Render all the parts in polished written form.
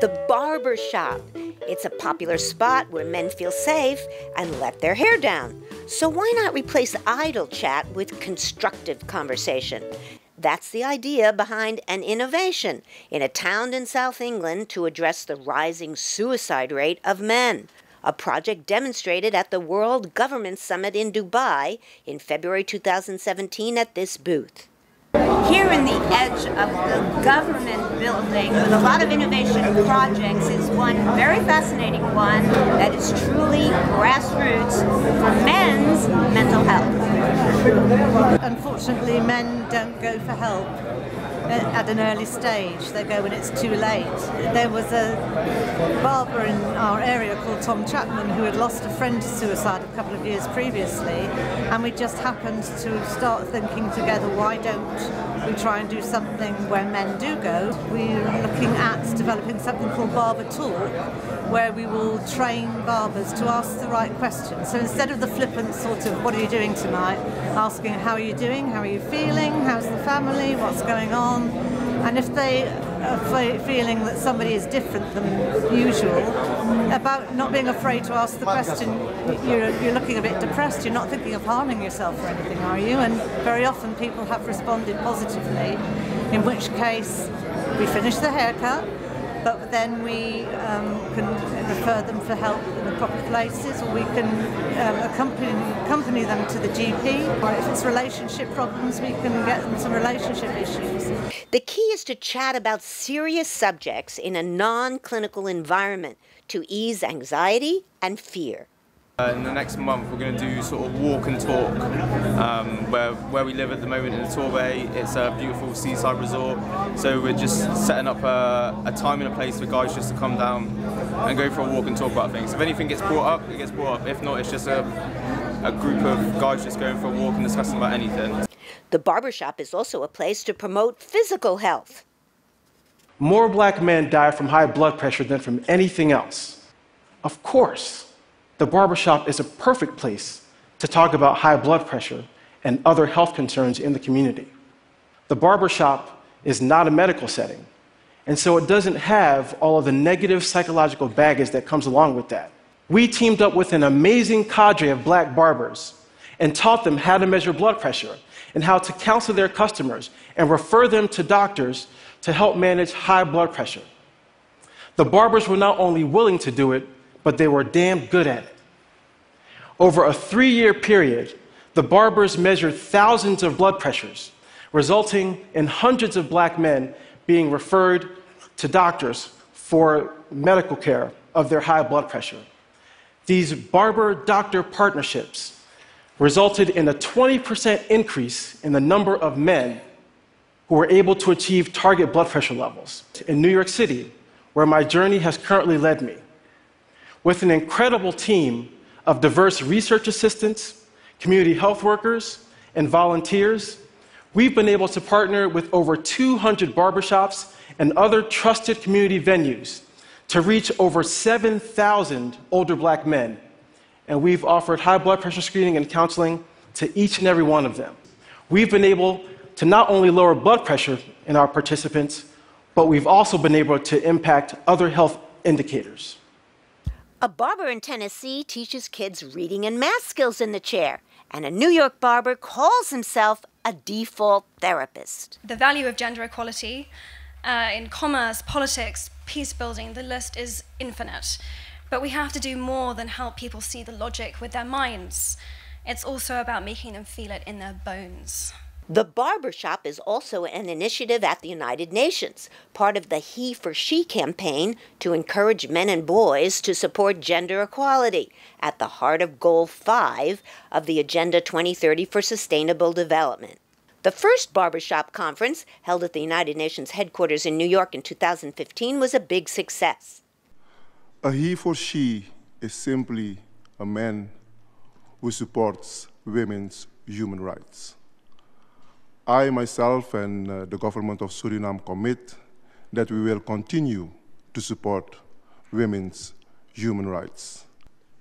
The Barbershop. It's a popular spot where men feel safe and let their hair down. So why not replace idle chat with constructive conversation? That's the idea behind an innovation in a town in South England to address the rising suicide rate of men. A project demonstrated at the World Government Summit in Dubai in February 2017 at this booth. Here in the edge of the government building with a lot of innovation projects is one very fascinating one that is truly grassroots for men's mental health. Unfortunately, men don't go for help at an early stage. They go when it's too late. There was a barber in our area called Tom Chapman who had lost a friend to suicide a couple of years previously, and we just happened to start thinking together, why don't we try and do something where men do go? We're looking at developing something called Barber Talk, where we will train barbers to ask the right questions. So instead of the flippant sort of, what are you doing tonight, asking, how are you doing, how are you feeling, how's the family, what's going on? And if they are feeling that somebody is different than usual, about not being afraid to ask the question, you're looking a bit depressed, you're not thinking of harming yourself or anything, are you? And very often people have responded positively, in which case we finish the haircut, but then we can refer them for help in the proper places, or we can accompany them to the GP. Or if it's relationship problems, we can get them some relationship issues. The key is to chat about serious subjects in a non-clinical environment to ease anxiety and fear. In the next month we're going to do sort of walk and talk where we live at the moment in the Torbay. It's a beautiful seaside resort, so we're just setting up a time and a place for guys just to come down and go for a walk and talk about things. If anything gets brought up, it gets brought up. If not, it's just a group of guys just going for a walk and discussing about anything. The Barbershop is also a place to promote physical health. More black men die from high blood pressure than from anything else. Of course, the Barbershop is a perfect place to talk about high blood pressure and other health concerns in the community. The Barbershop is not a medical setting, and so it doesn't have all of the negative psychological baggage that comes along with that. We teamed up with an amazing cadre of black barbers and taught them how to measure blood pressure and how to counsel their customers and refer them to doctors to help manage high blood pressure. The barbers were not only willing to do it, but they were damn good at it. Over a 3-year period, the barbers measured thousands of blood pressures, resulting in hundreds of black men being referred to doctors for medical care of their high blood pressure. These barber-doctor partnerships resulted in a 20% increase in the number of men who were able to achieve target blood pressure levels. In New York City, where my journey has currently led me, with an incredible team of diverse research assistants, community health workers, and volunteers, we've been able to partner with over 200 barbershops and other trusted community venues to reach over 7,000 older black men. And we've offered high blood pressure screening and counseling to each and every one of them. We've been able to not only lower blood pressure in our participants, but we've also been able to impact other health indicators. A barber in Tennessee teaches kids reading and math skills in the chair, and a New York barber calls himself a default therapist. The value of gender equality in commerce, politics, peace building, the list is infinite. But we have to do more than help people see the logic with their minds. It's also about making them feel it in their bones. The Barbershop is also an initiative at the United Nations, part of the He for She campaign to encourage men and boys to support gender equality, at the heart of Goal 5 of the Agenda 2030 for Sustainable Development. The first Barbershop conference, held at the United Nations headquarters in New York in 2015, was a big success. A he for she is simply a man who supports women's human rights. I myself and the government of Suriname commit that we will continue to support women's human rights.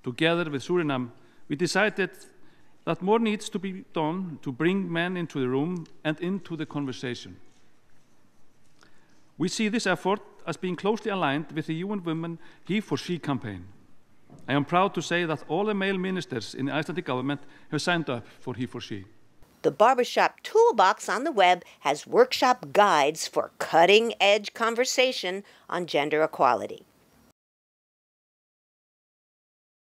Together with Suriname, we decided that more needs to be done to bring men into the room and into the conversation. We see this effort as being closely aligned with the UN Women He for She campaign. I am proud to say that all the male ministers in the Icelandic government have signed up for He for She. The Barbershop toolbox on the web has workshop guides for cutting-edge conversation on gender equality.